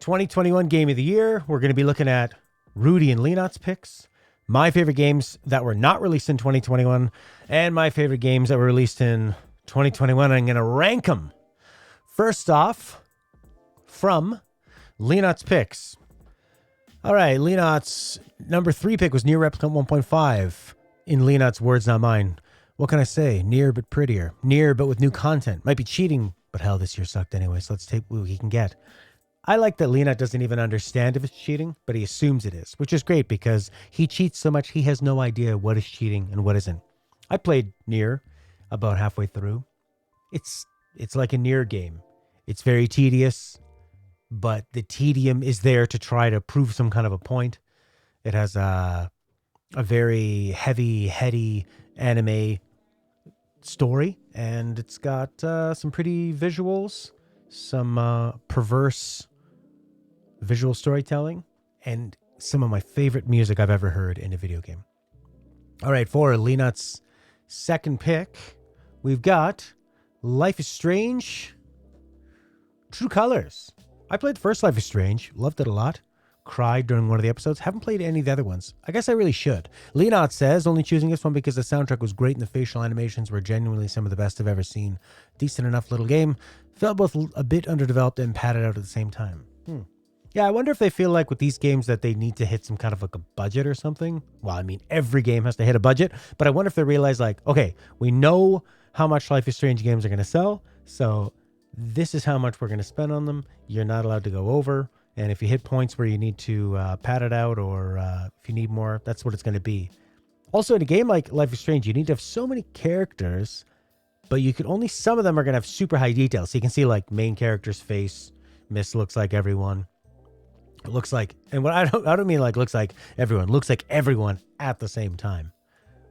2021 Game of the Year. We're going to be looking at Rudy and Leonot's picks, my favorite games that were not released in 2021, and my favorite games that were released in 2021. I'm going to rank them. First off, from Leonot's picks. All right, Leonot's number 3 pick was NieR Replica 1.5. In Leonot's words, not mine. What can I say? NieR but prettier. NieR but with new content. Might be cheating, but hell, this year sucked anyway, so let's take what he can get. I like that Leonot doesn't even understand if it's cheating, but he assumes it is, which is great because he cheats so much he has no idea what is cheating and what isn't. I played NieR about halfway through. It's like a NieR game. It's very tedious, but the tedium is there to try to prove some kind of a point. It has a very heavy, heady anime story, and it's got some pretty visuals, some perverse visual storytelling, and some of my favorite music I've ever heard in a video game. All right, for Leonot's second pick, we've got Life is Strange True Colors. I played the first Life is Strange, loved it a lot, cried during one of the episodes, haven't played any of the other ones. I guess I really should. Leonot says, only choosing this one because the soundtrack was great and the facial animations were genuinely some of the best I've ever seen. Decent enough little game. Felt both a bit underdeveloped and padded out at the same time. Yeah, I wonder if they feel like with these games that they need to hit some kind of like a budget or something. Well, I mean, every game has to hit a budget, but I wonder if they realize like, okay, we know how much Life is Strange games are going to sell, so this is how much we're going to spend on them. You're not allowed to go over, and if you hit points where you need to pad it out or if you need more, that's what it's going to be. Also, in a game like Life is Strange, you need to have so many characters, but you could only, some of them are going to have super high details. So you can see like main character's face, Miss looks like everyone. It looks like, and what I don't mean like looks like everyone, looks like everyone at the same time,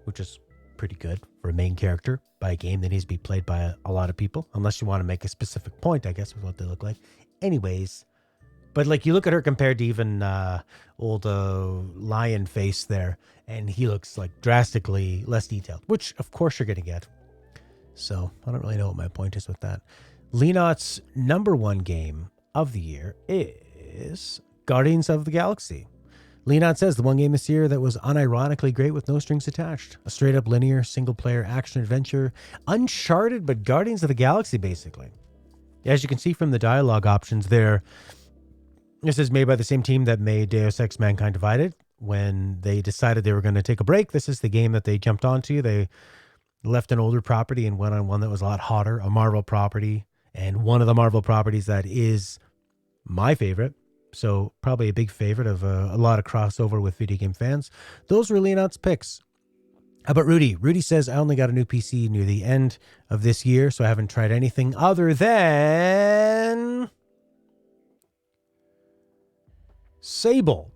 which is pretty good for a main character by a game that needs to be played by a lot of people, unless you want to make a specific point, I guess, with what they look like. Anyways, but like you look at her compared to even old lion face there, and he looks like drastically less detailed, which of course you're going to get. So I don't really know what my point is with that. Leonot's number 1 game of the year is Guardians of the Galaxy. Leonot says the one game this year that was unironically great with no strings attached. A straight up linear single player action adventure. Uncharted, but Guardians of the Galaxy basically. As you can see from the dialogue options there, this is made by the same team that made Deus Ex Mankind Divided. When they decided they were going to take a break, this is the game that they jumped onto. They left an older property and went on one that was a lot hotter, a Marvel property, and one of the Marvel properties that is my favorite. So probably a big favorite of a lot of crossover with video game fans. Those were Leonot's picks. How about Rudy? Rudy says, I only got a new PC near the end of this year, so I haven't tried anything other than Sable.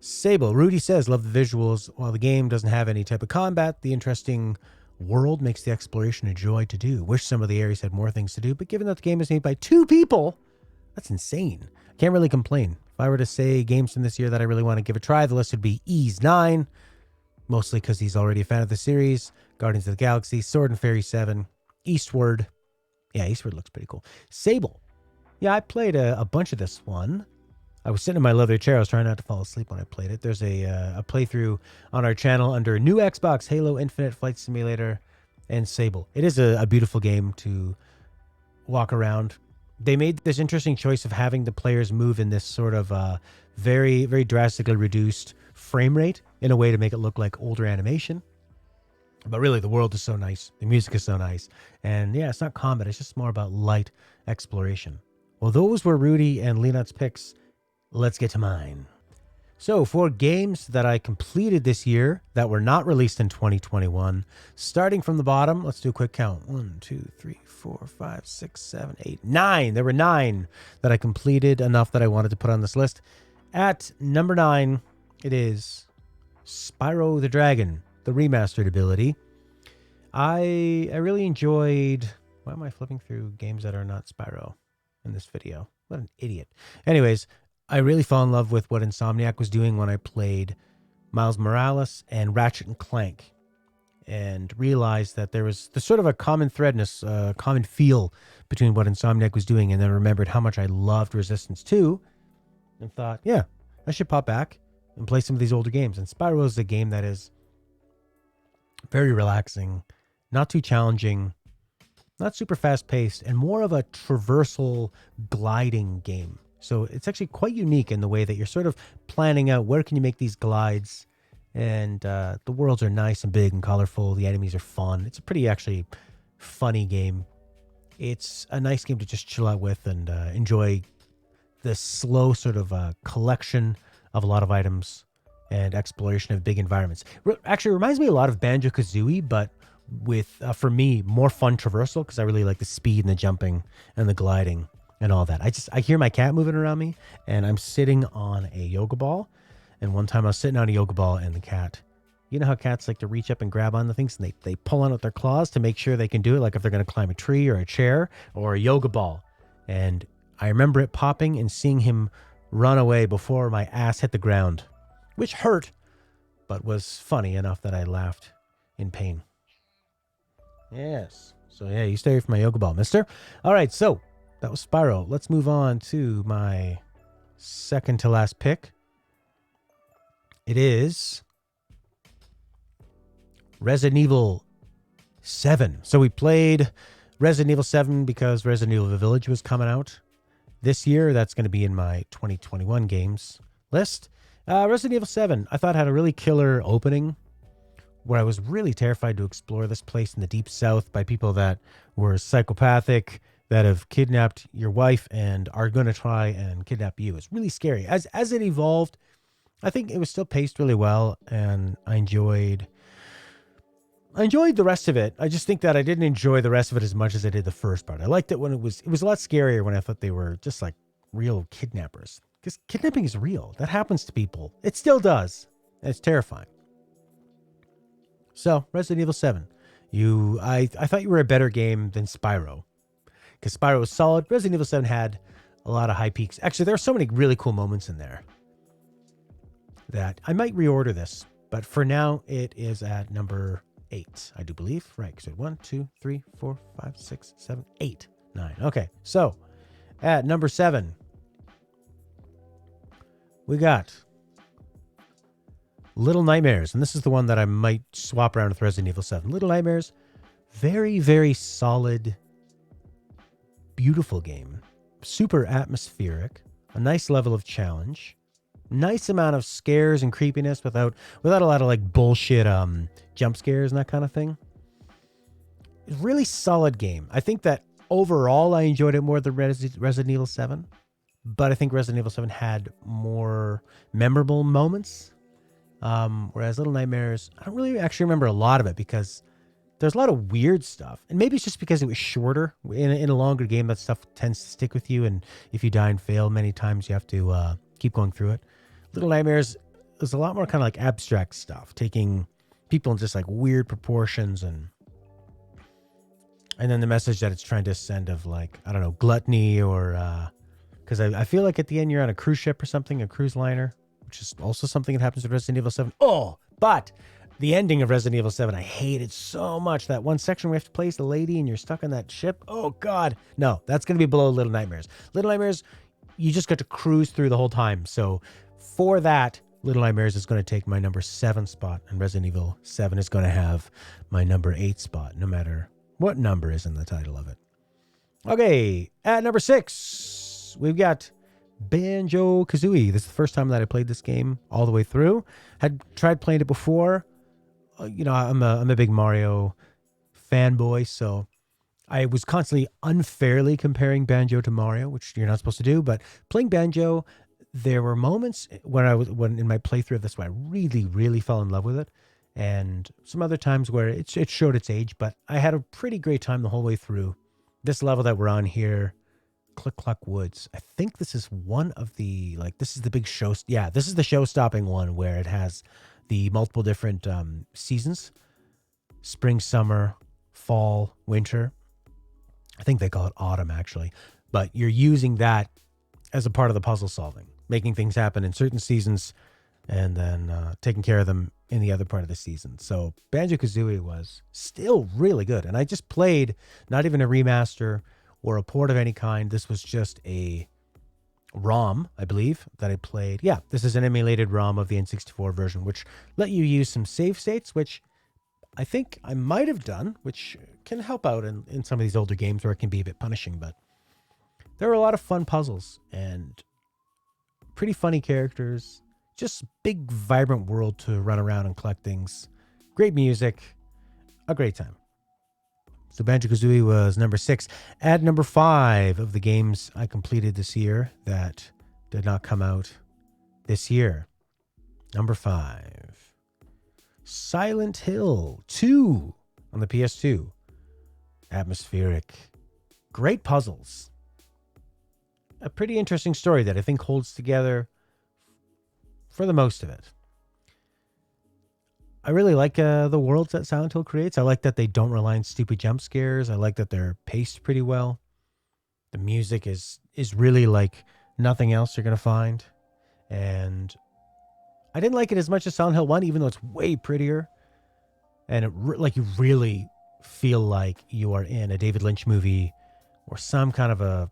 Rudy says, love the visuals. While the game doesn't have any type of combat, the interesting world makes the exploration a joy to do. Wish some of the areas had more things to do, but given that the game is made by 2 people, that's insane. Can't really complain. If I were to say games from this year that I really want to give a try, the list would be Ys 9, mostly because he's already a fan of the series, Guardians of the Galaxy, Sword and Fairy 7, Eastward. Yeah, Eastward looks pretty cool. Sable. Yeah, I played a bunch of this one. I was sitting in my leather chair. I was trying not to fall asleep when I played it. There's a playthrough on our channel under New Xbox, Halo Infinite, Flight Simulator, and Sable. It is a beautiful game to walk around. They made this interesting choice of having the players move in this sort of very, very drastically reduced frame rate in a way to make it look like older animation. But really, the world is so nice. The music is so nice. And yeah, it's not combat. It's just more about light exploration. Well, those were Rudy and Leonot's picks. Let's get to mine. So for games that I completed this year that were not released in 2021, starting from the bottom, let's do a quick count. 1, 2, 3, 4, 5, 6, 7, 8, 9. There were 9 that I completed, enough that I wanted to put on this list. At number 9, it is Spyro the Dragon, the remastered ability. I really enjoyed... Why am I flipping through games that are not Spyro in this video? What an idiot. Anyways, I really fell in love with what Insomniac was doing when I played Miles Morales and Ratchet and Clank. and realized that there was the sort of a common threadness, common feel between what Insomniac was doing, and then remembered how much I loved Resistance 2 and thought, yeah, I should pop back and play some of these older games. And Spyro is a game that is very relaxing, not too challenging, not super fast-paced, and more of a traversal gliding game. So it's actually quite unique in the way that you're sort of planning out where can you make these glides, and the worlds are nice and big and colorful. The enemies are fun. It's a pretty actually funny game. It's a nice game to just chill out with and enjoy the slow sort of collection of a lot of items and exploration of big environments. Actually reminds me a lot of BanjoKazooie, but with, for me, more fun traversal, because I really like the speed and the jumping and the gliding and all that. I hear my cat moving around me, and I'm sitting on a yoga ball. And one time I was sitting on a yoga ball, and the cat, you know how cats like to reach up and grab on the things, and they pull on with their claws to make sure they can do it, like if they're going to climb a tree or a chair or a yoga ball. And I remember it popping and seeing him run away before my ass hit the ground, which hurt, but was funny enough that I laughed in pain. Yes. So yeah, you stay away from my yoga ball, mister. All right, so that was Spyro. Let's move on to my second to last pick. It is Resident Evil 7. So we played Resident Evil 7 because Resident Evil Village was coming out this year. That's going to be in my 2021 games list. Resident Evil 7, I thought had a really killer opening where I was really terrified to explore this place in the deep south by people that were psychopathic, that have kidnapped your wife and are going to try and kidnap you. It's really scary. As it evolved, I think it was still paced really well, and I enjoyed the rest of it. I just think that I didn't enjoy the rest of it as much as I did the first part. I liked it when it was a lot scarier when I thought they were just like real kidnappers. Because kidnapping is real. That happens to people. It still does. And it's terrifying. So, Resident Evil 7. I thought you were a better game than Spyro. Because Spyro was solid. Resident Evil 7 had a lot of high peaks. Actually, there are so many really cool moments in there that I might reorder this. But for now, it is at number 8, I do believe. Right, so 1, 2, 3, 4, 5, 6, 7, 8, 9. Okay, so at number 7, we got Little Nightmares. And this is the one that I might swap around with Resident Evil 7. Little Nightmares, very, very solid, beautiful game. Super atmospheric. A nice level of challenge. Nice amount of scares and creepiness without a lot of like bullshit jump scares and that kind of thing. Really solid game. I think that overall I enjoyed it more than Resident Evil 7. But I think Resident Evil 7 had more memorable moments. Whereas Little Nightmares, I don't really actually remember a lot of it because there's a lot of weird stuff. And maybe it's just because it was shorter. In a longer game, that stuff tends to stick with you. And if you die and fail many times, you have to keep going through it. Little Nightmares is a lot more kind of like abstract stuff, taking people in just like weird proportions and then the message that it's trying to send of like, I don't know, gluttony or... Because I feel like at the end you're on a cruise ship or something, a cruise liner, which is also something that happens in Resident Evil 7. Oh, but the ending of Resident Evil 7, I hated so much. That one section where you have to play as the lady and you're stuck on that ship. Oh, God. No, that's going to be below Little Nightmares. Little Nightmares, you just got to cruise through the whole time. So for that, Little Nightmares is going to take my number 7 spot, and Resident Evil 7 is going to have my number 8 spot, no matter what number is in the title of it. Okay, at number 6, we've got BanjoKazooie. This is the first time that I played this game all the way through. Had tried playing it before. You know, I'm a big Mario fanboy, so I was constantly unfairly comparing Banjo to Mario, which you're not supposed to do. But playing Banjo, there were moments when in my playthrough of this where I really, really fell in love with it, and some other times where it showed its age. But I had a pretty great time the whole way through. This level that we're on here, Click Cluck Woods. I think this is one of the, like, this is the big show. Yeah, this is the show-stopping one where it has the multiple different seasons. Spring, summer, fall, winter. I think they call it autumn, actually. But you're using that as a part of the puzzle solving, making things happen in certain seasons and then taking care of them in the other part of the season. So BanjoKazooie was still really good. And I just played not even a remaster or a port of any kind. This was just a ROM, I believe, that I played. Yeah, this is an emulated ROM of the N64 version, which let you use some save states, which I think I might have done, which can help out in some of these older games where it can be a bit punishing. But there were a lot of fun puzzles and pretty funny characters. Just big, vibrant world to run around and collect things. Great music. A great time. So BanjoKazooie was number 6. At number 5 of the games I completed this year that did not come out this year. Number 5. Silent Hill 2 on the PS2. Atmospheric. Great puzzles. A pretty interesting story that I think holds together for the most of it. I really like the worlds that Silent Hill creates. I like that they don't rely on stupid jump scares. I like that they're paced pretty well. The music is really like nothing else you're going to find. And I didn't like it as much as Silent Hill 1, even though it's way prettier. And it you really feel like you are in a David Lynch movie or some kind of a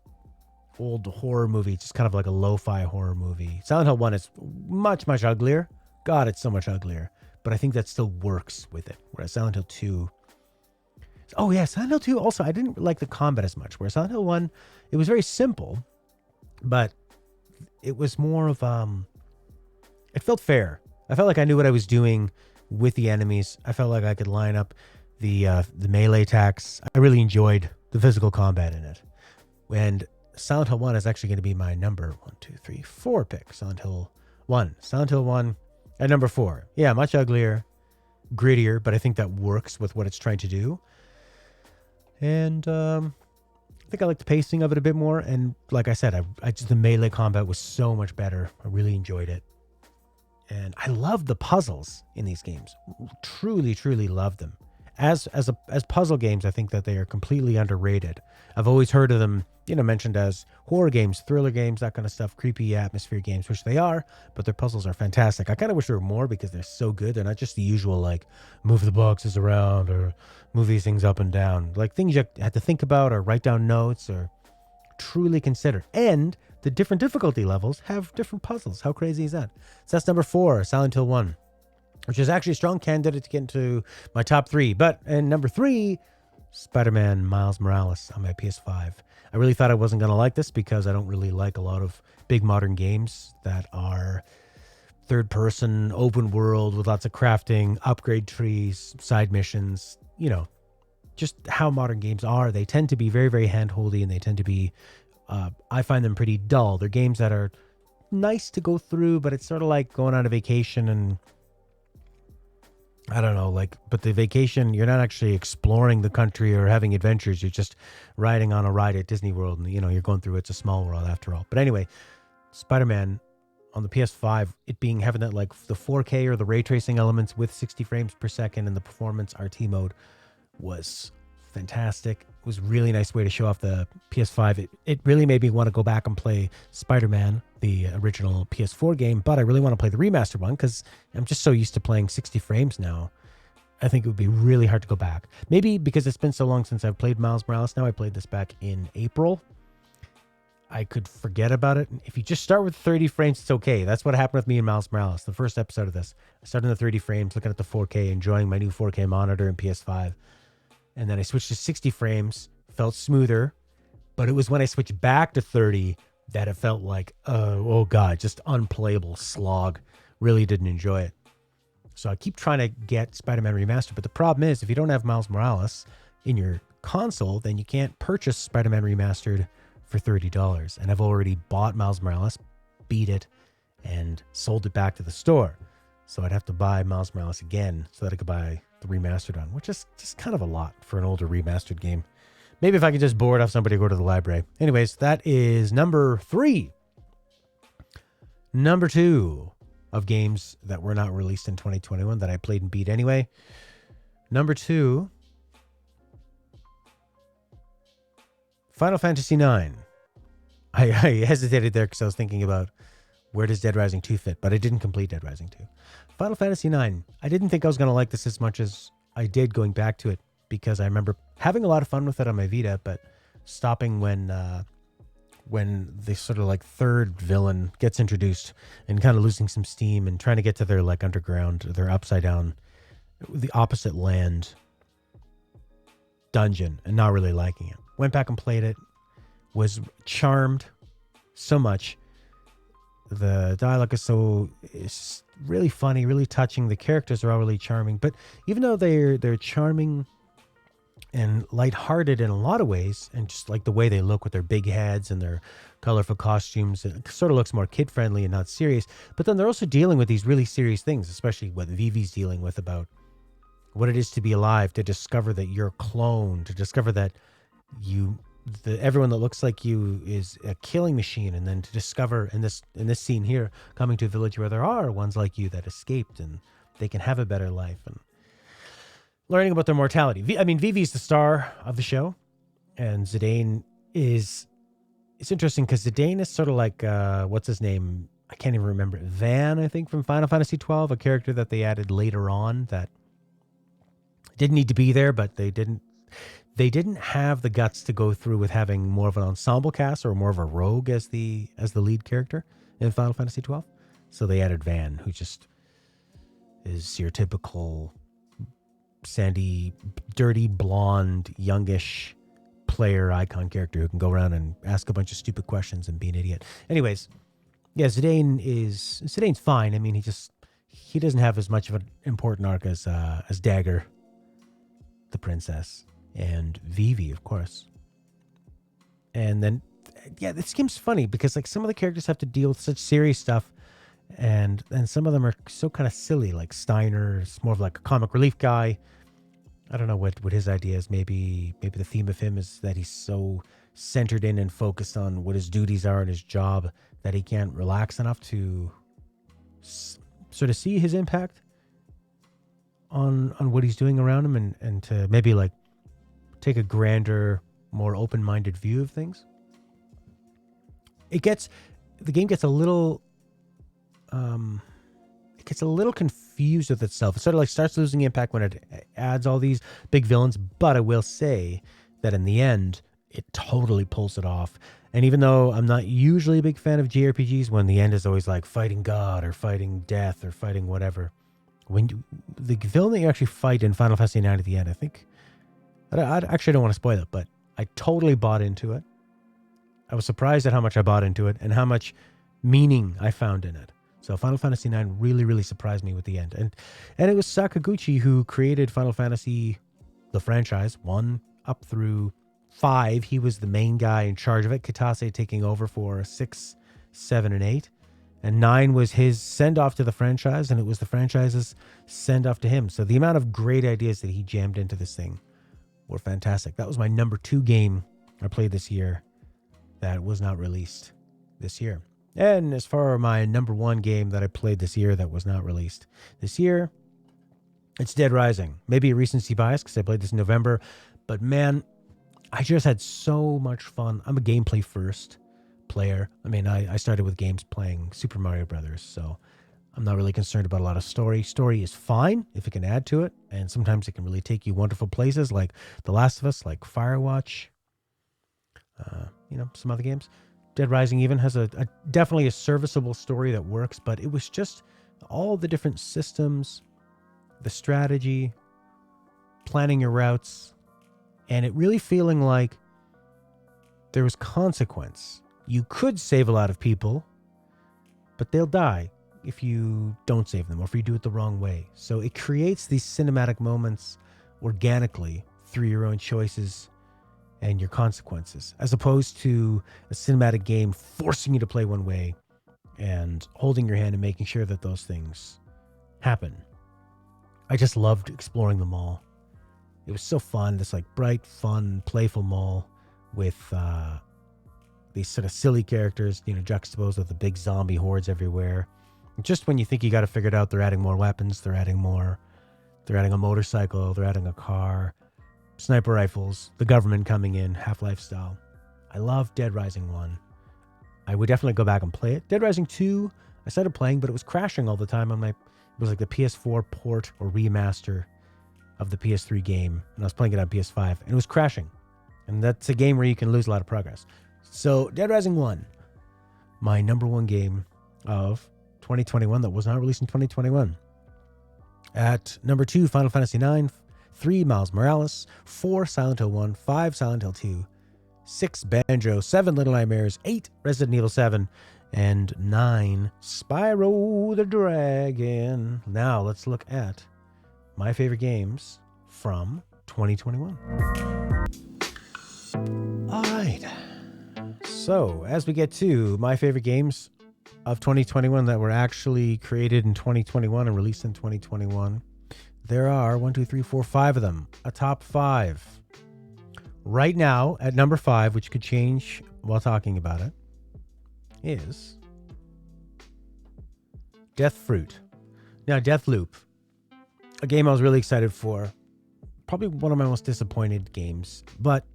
old horror movie, just kind of like a lo-fi horror movie. Silent Hill 1 is much, much uglier. God, it's so much uglier. But I think that still works with it. Whereas Silent Hill 2... Oh yeah, Silent Hill 2 also, I didn't like the combat as much. Whereas Silent Hill 1, it was very simple, but it was more of... It felt fair. I felt like I knew what I was doing with the enemies. I felt like I could line up the melee attacks. I really enjoyed the physical combat in it. And Silent Hill 1 is actually going to be my number 4 pick. Silent Hill 1. Silent Hill 1 at number 4. Yeah, much uglier, grittier, but I think that works with what it's trying to do. And I think I like the pacing of it a bit more. And like I said, I just the melee combat was so much better. I really enjoyed it. And I love the puzzles in these games. Truly, truly love them. As puzzle games, I think that they are completely underrated. I've always heard of them, mentioned as horror games, thriller games, that kind of stuff, creepy atmosphere games, which they are, but their puzzles are fantastic. I kind of wish there were more because they're so good. They're not just the usual, like, move the boxes around or move these things up and down. Like, things you have to think about or write down notes or truly consider. And the different difficulty levels have different puzzles. How crazy is that? So that's number 4, Silent Hill 1. Which is actually a strong candidate to get into my top 3. But in number 3, Spider-Man Miles Morales on my PS5. I really thought I wasn't going to like this because I don't really like a lot of big modern games that are third-person, open world with lots of crafting, upgrade trees, side missions. Just how modern games are. They tend to be very, very hand-holdy, and they tend to be, I find them pretty dull. They're games that are nice to go through, but it's sort of like going on a vacation and I don't know, but the vacation, you're not actually exploring the country or having adventures. You're just riding on a ride at Disney World and, you're going through, it's a small world after all. But anyway, Spider-Man on the PS5, it being having that the 4K or the ray tracing elements with 60 frames per second and the performance RT mode was fantastic. It was a really nice way to show off the PS5. It really made me want to go back and play Spider-Man, the original PS4 game, but I really want to play the remastered one because I'm just so used to playing 60 frames now. I think it would be really hard to go back. Maybe because it's been so long since I've played Miles Morales now. I played this back in April. I could forget about it. If you just start with 30 frames, it's okay. That's what happened with me and Miles Morales. The first episode of this, I started in the 30 frames, looking at the 4K, enjoying my new 4K monitor and PS5. And then I switched to 60 frames, felt smoother. But it was when I switched back to 30 that it felt like, oh God, just unplayable slog. Really didn't enjoy it. So I keep trying to get Spider-Man Remastered. But the problem is, if you don't have Miles Morales in your console, then you can't purchase Spider-Man Remastered for $30. And I've already bought Miles Morales, beat it, and sold it back to the store. So I'd have to buy Miles Morales again so that I could buy the remastered one, which is just kind of a lot for an older remastered game. Maybe if I could just board off somebody to go to the library. Anyways, that is number 3. Number 2 of games that were not released in 2021 that I played and beat anyway. Number 2, Final Fantasy IX. I hesitated there because I was thinking about where does Dead Rising 2 fit? But I didn't complete Dead Rising 2. Final Fantasy 9. I didn't think I was going to like this as much as I did going back to it, because I remember having a lot of fun with it on my Vita, but stopping when the sort of like third villain gets introduced and kind of losing some steam and trying to get to their like underground, their upside down, the opposite land dungeon, and not really liking it. Went back and played it, was charmed so much. The dialogue is really funny, really touching. The characters are all really charming, but even though they're charming and lighthearted in a lot of ways, and just like the way they look with their big heads and their colorful costumes, it sort of looks more kid-friendly and not serious. But then they're also dealing with these really serious things, especially what Vivi's dealing with about what it is to be alive, to discover that you're a clone, to discover that everyone that looks like you is a killing machine, and then to discover in this scene here, coming to a village where there are ones like you that escaped and they can have a better life, and learning about their mortality. Vivi's the star of the show, and Zidane it's interesting because Zidane is sort of like, what's his name? I can't even remember. Van, I think, from Final Fantasy 12, a character that they added later on that didn't need to be there, but they didn't have the guts to go through with having more of an ensemble cast or more of a rogue as the lead character in Final Fantasy 12. So they added Van, who just is your typical sandy, dirty, blonde, youngish player icon character who can go around and ask a bunch of stupid questions and be an idiot. Anyways, yeah, Zidane's fine. I mean, he doesn't have as much of an important arc as Dagger, the princess, and Vivi, of course. And then, yeah, this game's funny because like some of the characters have to deal with such serious stuff, and some of them are so kind of silly. Like Steiner is more of like a comic relief guy. I don't know what his idea is. Maybe the theme of him is that he's so centered in and focused on what his duties are in his job that he can't relax enough to sort of see his impact on what he's doing around him, and to maybe like take a grander, more open-minded view of things. The game gets a little confused with itself. It sort of like starts losing impact when it adds all these big villains, but I will say that in the end, it totally pulls it off. And even though I'm not usually a big fan of JRPGs, when the end is always like fighting God or fighting death or fighting whatever, the villain that you actually fight in Final Fantasy 9 at the end, I think, I actually don't want to spoil it, but I totally bought into it. I was surprised at how much I bought into it and how much meaning I found in it. So Final Fantasy 9 really, really surprised me with the end. And it was Sakaguchi who created Final Fantasy, the franchise, 1 up through 5. He was the main guy in charge of it. Kitase taking over for 6, 7, and 8. And 9 was his send-off to the franchise, and it was the franchise's send-off to him. So the amount of great ideas that he jammed into this thing were fantastic. That was my number 2 game I played this year that was not released this year. And as far as my number 1 game that I played this year that was not released this year, it's Dead Rising. Maybe a recency bias because I played this in November, but man, I just had so much fun. I'm a gameplay first player. I mean, I started with games playing Super Mario Brothers, so I'm not really concerned about a lot of story. Story is fine if it can add to it, and sometimes it can really take you wonderful places like The Last of Us, like Firewatch, some other games. Dead Rising even has a definitely a serviceable story that works, but it was just all the different systems, the strategy, planning your routes, and it really feeling like there was consequence. You could save a lot of people, but they'll die if you don't save them or if you do it the wrong way. So it creates these cinematic moments organically through your own choices and your consequences, as opposed to a cinematic game forcing you to play one way and holding your hand and making sure that those things happen. I just loved exploring the mall. It was so fun, this like bright, fun, playful mall with these sort of silly characters, juxtaposed with the big zombie hordes everywhere. And just when you think you got it figured out, they're adding more weapons, they're adding a motorcycle, they're adding a car, sniper rifles, the government coming in, Half-Life style. I love Dead Rising 1. I would definitely go back and play it. Dead Rising 2, I started playing, but it was crashing all the time on my. It was like the PS4 port or remaster of the PS3 game, and I was playing it on PS5, and it was crashing. And that's a game where you can lose a lot of progress. So Dead Rising 1, my number one game of 2021 that was not released in 2021. At number 2, Final Fantasy 9, 3, Miles Morales, 4, Silent Hill 1, 5, Silent Hill 2, 6, Banjo, 7, Little Nightmares, 8, Resident Evil 7, and 9, Spyro the Dragon. Now let's look at my favorite games from 2021. All right. So as we get to my favorite games of 2021 that were actually created in 2021 and released in 2021, there are 5 of them. A top 5. Right now, at number 5, which could change while talking about it, is Deathloop. Now, Deathloop, a game I was really excited for. Probably one of my most disappointed games, but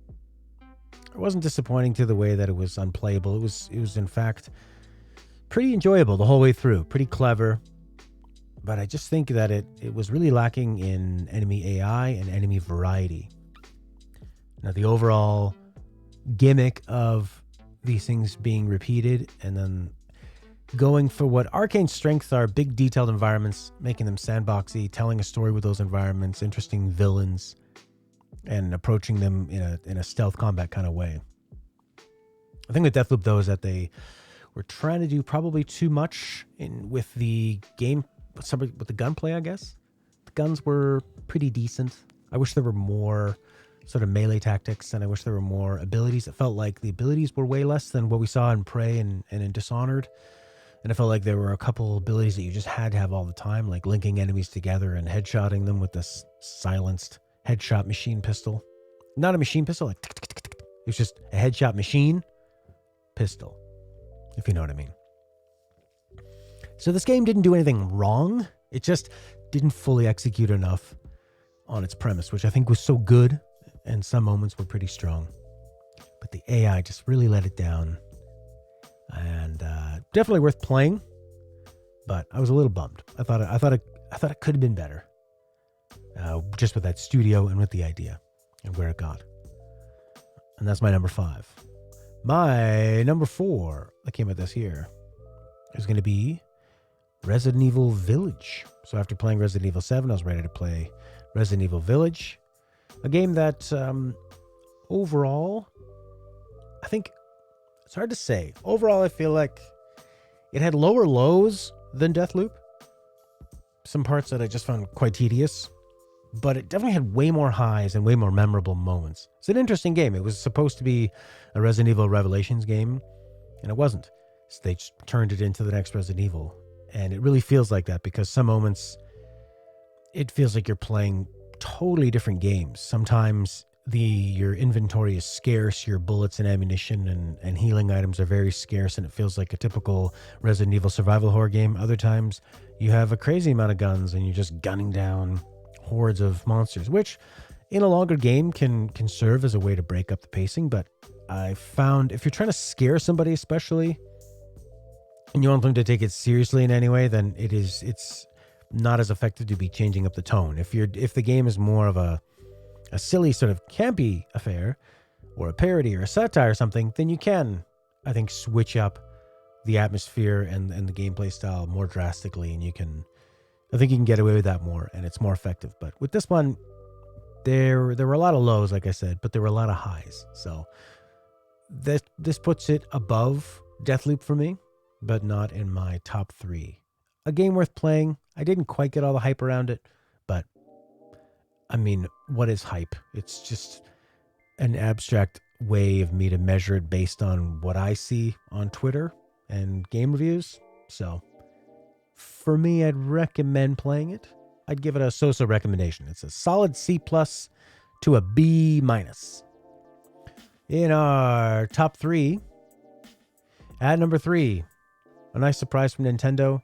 it wasn't disappointing to the way that it was unplayable. It was in fact pretty enjoyable the whole way through, pretty clever. But I just think that it was really lacking in enemy AI and enemy variety. Now, the overall gimmick of these things being repeated and then going for what Arcane's strengths are, big detailed environments, making them sandboxy, telling a story with those environments, interesting villains, and approaching them in a stealth combat kind of way. I think with Deathloop, though, is that they were trying to do probably too much with the game, with the gunplay, I guess. The guns were pretty decent. I wish there were more sort of melee tactics, and I wish there were more abilities. It felt like the abilities were way less than what we saw in Prey and in Dishonored. And I felt like there were a couple abilities that you just had to have all the time, like linking enemies together and headshotting them with this silenced headshot machine pistol. Not a machine pistol, like tick, tick, tick, tick. It was just a headshot machine pistol, if you know what I mean. So this game didn't do anything wrong. It just didn't fully execute enough on its premise, which I think was so good, and some moments were pretty strong. But the AI just really let it down. And definitely worth playing, but I was a little bummed. I thought it could have been better, just with that studio and with the idea and where it got. And that's my number 5. My number 4 that came out this year is going to be Resident Evil Village. So after playing Resident Evil 7, I was ready to play Resident Evil Village, a game that overall, I think. It's hard to say. Overall, I feel like it had lower lows than Deathloop. Some parts that I just found quite tedious, but it definitely had way more highs and way more memorable moments. It's an interesting game. It was supposed to be a Resident Evil Revelations game, and it wasn't. So they turned it into the next Resident Evil, and it really feels like that because some moments it feels like you're playing totally different games. Sometimes your inventory is scarce, your bullets and ammunition and healing items are very scarce, and it feels like a typical Resident Evil survival horror game. Other times you have a crazy amount of guns and you're just gunning down hordes of monsters, which in a longer game can serve as a way to break up the pacing. But I found if you're trying to scare somebody especially, and you want them to take it seriously in any way, then it's not as effective to be changing up the tone. If the game is more of a silly sort of campy affair or a parody or a satire or something, then you can, I think, switch up the atmosphere and the gameplay style more drastically, and I think you can get away with that more, and it's more effective. But with this one, there were a lot of lows, like I said, but there were a lot of highs. So this puts it above Deathloop for me, but not in my top 3. A game worth playing. I didn't quite get all the hype around it, but I mean, what is hype? It's just an abstract way of me to measure it based on what I see on Twitter and game reviews. So for me, I'd recommend playing it. I'd give it a so-so recommendation. It's a solid C+ to a B-. In our top 3, at number 3, a nice surprise from Nintendo.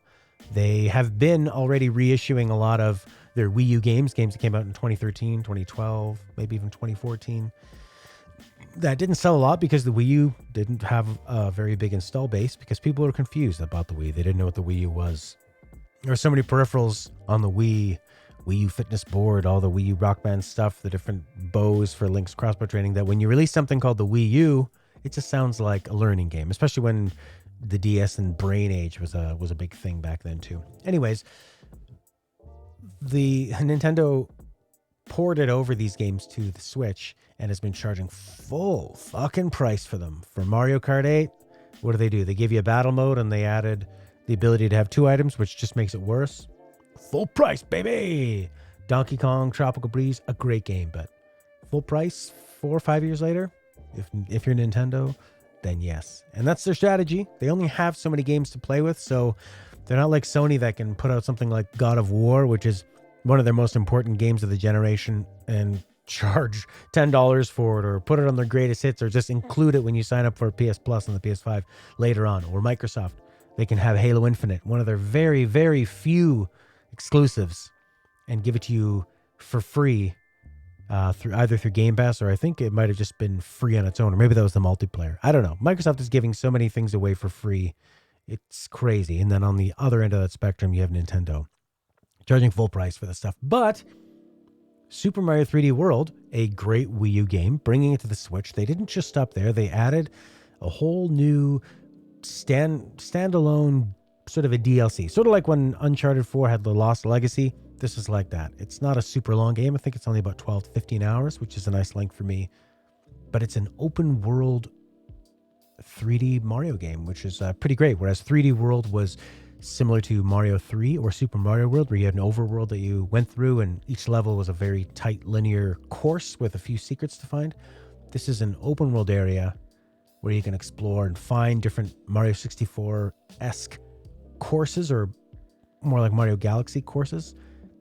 They have been already reissuing a lot of their Wii U games that came out in 2013, 2012, maybe even 2014. that didn't sell a lot because the Wii U didn't have a very big install base because people were confused about the Wii. They didn't know what the Wii U was. There were so many peripherals on the Wii U fitness board, all the Wii U Rock Band stuff, the different bows for Link's crossbow training, that when you release something called the Wii U, it just sounds like a learning game, especially when the DS and Brain Age was a big thing back then too. Anyways, the Nintendo ported over these games to the Switch and has been charging full fucking price for them. For Mario Kart 8, what do? They give you a battle mode and they added the ability to have 2 items, which just makes it worse. Full price, baby! Donkey Kong Tropical Breeze, a great game, but full price 4 or 5 years later? If you're Nintendo, then yes. And that's their strategy. They only have so many games to play with, so they're not like Sony that can put out something like God of War, which is one of their most important games of the generation, and charge $10 for it, or put it on their greatest hits, or just include it when you sign up for PS Plus on the PS5 later on. Or Microsoft, they can have Halo Infinite, one of their very, very few exclusives, and give it to you for free through Game Pass, or I think it might have just been free on its own, or maybe that was the multiplayer. I don't know. Microsoft is giving so many things away for free. It's crazy. And then on the other end of that spectrum, you have Nintendo charging full price for this stuff. But Super Mario 3D World, a great Wii U game, bringing it to the Switch. They didn't just stop there. They added a whole new standalone sort of a DLC. Sort of like when Uncharted 4 had the Lost Legacy. This is like that. It's not a super long game. I think it's only about 12 to 15 hours, which is a nice length for me. But it's an open world 3D Mario game, which is pretty great. Whereas 3D World was similar to Mario 3 or Super Mario World, where you had an overworld that you went through and each level was a very tight linear course with a few secrets to find. This is an open world area where you can explore and find different Mario 64-esque courses, or more like Mario Galaxy courses.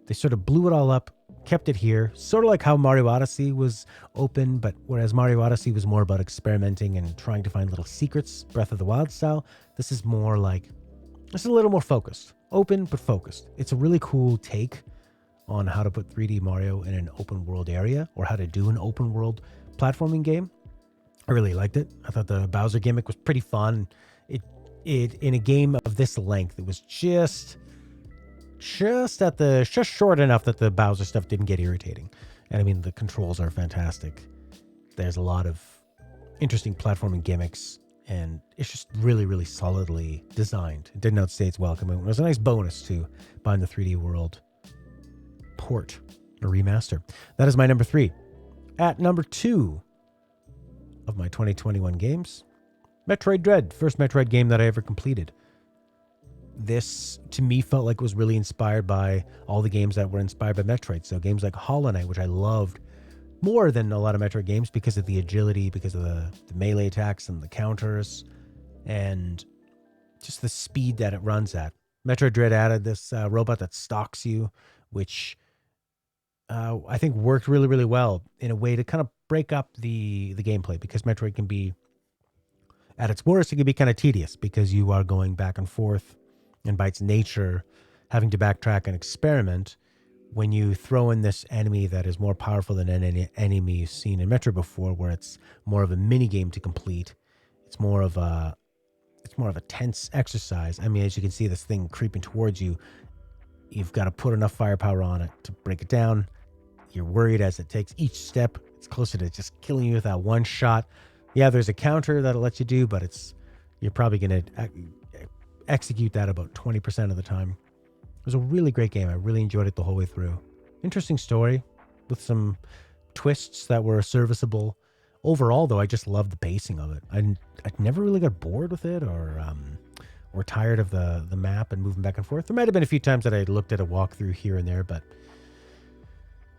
They sort of blew it all up, kept it here, sort of like how Mario Odyssey was open, but whereas Mario Odyssey was more about experimenting and trying to find little secrets, Breath of the Wild style, this is more like, it's a little more focused. Open, but focused. It's a really cool take on how to put 3D Mario in an open world area, or how to do an open world platforming game. I really liked it. I thought the Bowser gimmick was pretty fun. It in a game of this length, it was just short enough that the Bowser stuff didn't get irritating. And I mean, the controls are fantastic. There's a lot of interesting platforming gimmicks, and it's just really, really solidly designed. It didn't outstay its welcome. It was a nice bonus to buying the 3D World port or remaster. That is my number 3. At number 2 of my 2021 games, Metroid Dread, first Metroid game that I ever completed. This, to me, felt like it was really inspired by all the games that were inspired by Metroid. So games like Hollow Knight, which I loved more than a lot of Metroid games because of the agility, because of the melee attacks and the counters, and just the speed that it runs at. Metroid Dread added this robot that stalks you, which I think worked really, really well in a way to kind of break up the gameplay, because Metroid can be, at its worst, it can be kind of tedious because you are going back and forth, and by its nature, having to backtrack and experiment. When you throw in this enemy that is more powerful than any enemy you've seen in Metroid before, where it's more of a mini game to complete, it's more of a tense exercise. I mean, as you can see, this thing creeping towards you, you've got to put enough firepower on it to break it down. You're worried as it takes each step. It's closer to just killing you with that one shot. Yeah, there's a counter that'll let you do, but you're probably going to execute that about 20% of the time. It was a really great game. I really enjoyed it the whole way through. Interesting story with some twists that were serviceable. Overall, though, I just loved the pacing of it. I never really got bored with it or tired of the map and moving back and forth. There might have been a few times that I looked at a walkthrough here and there, but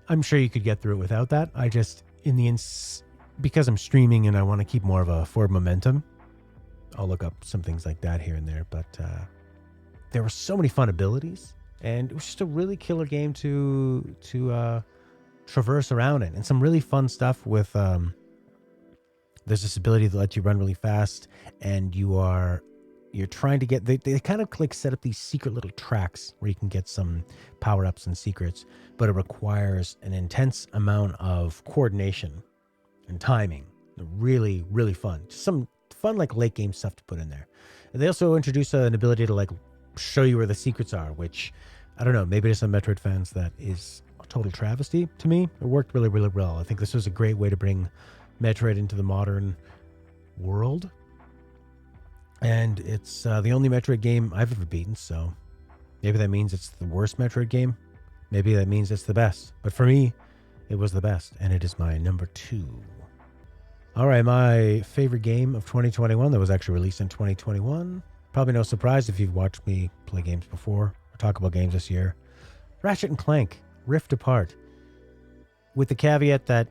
I'm sure you could get through it without that. I just, because I'm streaming and I want to keep more of a forward momentum, I'll look up some things like that here and there. But there were so many fun abilities, and it was just a really killer game to traverse around in, and some really fun stuff with there's this ability that lets you run really fast, and you're trying to get, they kind of like set up these secret little tracks where you can get some power-ups and secrets, but it requires an intense amount of coordination and timing Really, really fun. Just some fun, like, late game stuff to put in there. And they also introduce an ability to, like, show you where the secrets are, which, I don't know, maybe to some Metroid fans that is a total travesty to me. It worked really, really well. I think this was a great way to bring Metroid into the modern world. And it's the only Metroid game I've ever beaten, so maybe that means it's the worst Metroid game. Maybe that means it's the best. But for me, it was the best, and it is my number 2. All right, my favorite game of 2021 that was actually released in 2021. Probably no surprise if you've watched me play games before or talk about games this year. Ratchet & Clank, Rift Apart. With the caveat that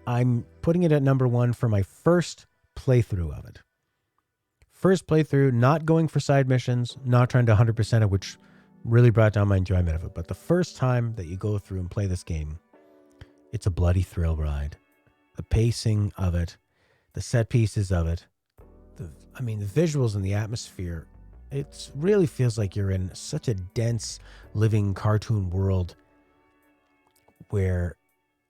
I'm putting it at number 1 for my first playthrough of it. First playthrough, not going for side missions, not trying to 100% it, which really brought down my enjoyment of it. But the first time that you go through and play this game, it's a bloody thrill ride. The pacing of it, the set pieces of it, the visuals and the atmosphere, it really feels like you're in such a dense, living cartoon world where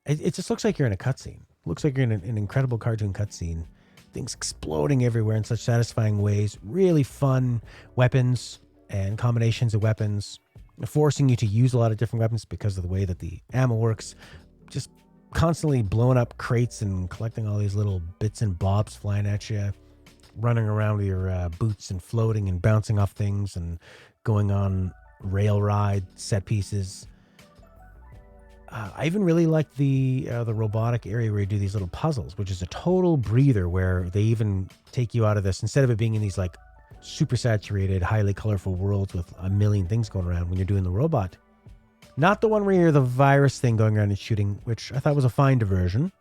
it just looks like you're in a cutscene. Looks like you're in an incredible cartoon cutscene. Things exploding everywhere in such satisfying ways. Really fun weapons and combinations of weapons, forcing you to use a lot of different weapons because of the way that the ammo works. Just constantly blowing up crates and collecting all these little bits and bobs flying at you, running around with your boots and floating and bouncing off things and going on rail ride set pieces. I even really like the robotic area where you do these little puzzles, which is a total breather, where they even take you out of this, instead of it being in these like super saturated, highly colorful worlds with a million things going around when you're doing the robot. Not the one where you're the virus thing going around and shooting, which I thought was a fine diversion,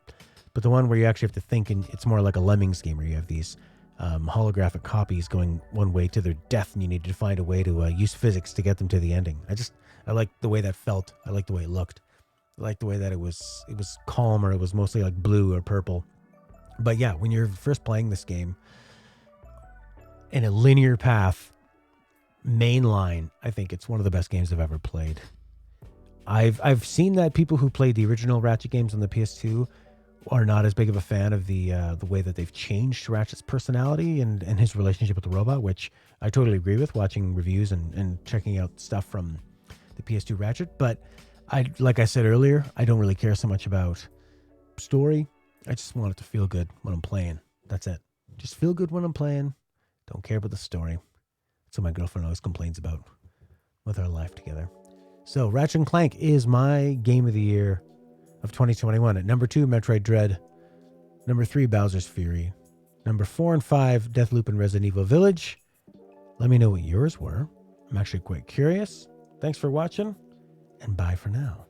but the one where you actually have to think, and it's more like a Lemmings game where you have these holographic copies going one way to their death, and you need to find a way to use physics to get them to the ending. I like the way that felt. I like the way it looked. I like the way that it was calmer. It was mostly like blue or purple. But yeah, when you're first playing this game in a linear path, mainline, I think it's one of the best games I've ever played. I've seen that people who played the original Ratchet games on the PS2 are not as big of a fan of the way that they've changed Ratchet's personality and his relationship with the robot, which I totally agree with, watching reviews and checking out stuff from the PS2 Ratchet. But like I said earlier, I don't really care so much about story. I just want it to feel good when I'm playing. That's it. Just feel good when I'm playing. Don't care about the story. That's what my girlfriend always complains about with our life together. So Ratchet & Clank is my game of the year of 2021. At number 2, Metroid Dread. Number 3, Bowser's Fury. Number 4 and 5, Deathloop and Resident Evil Village. Let me know what yours were. I'm actually quite curious. Thanks for watching, and bye for now.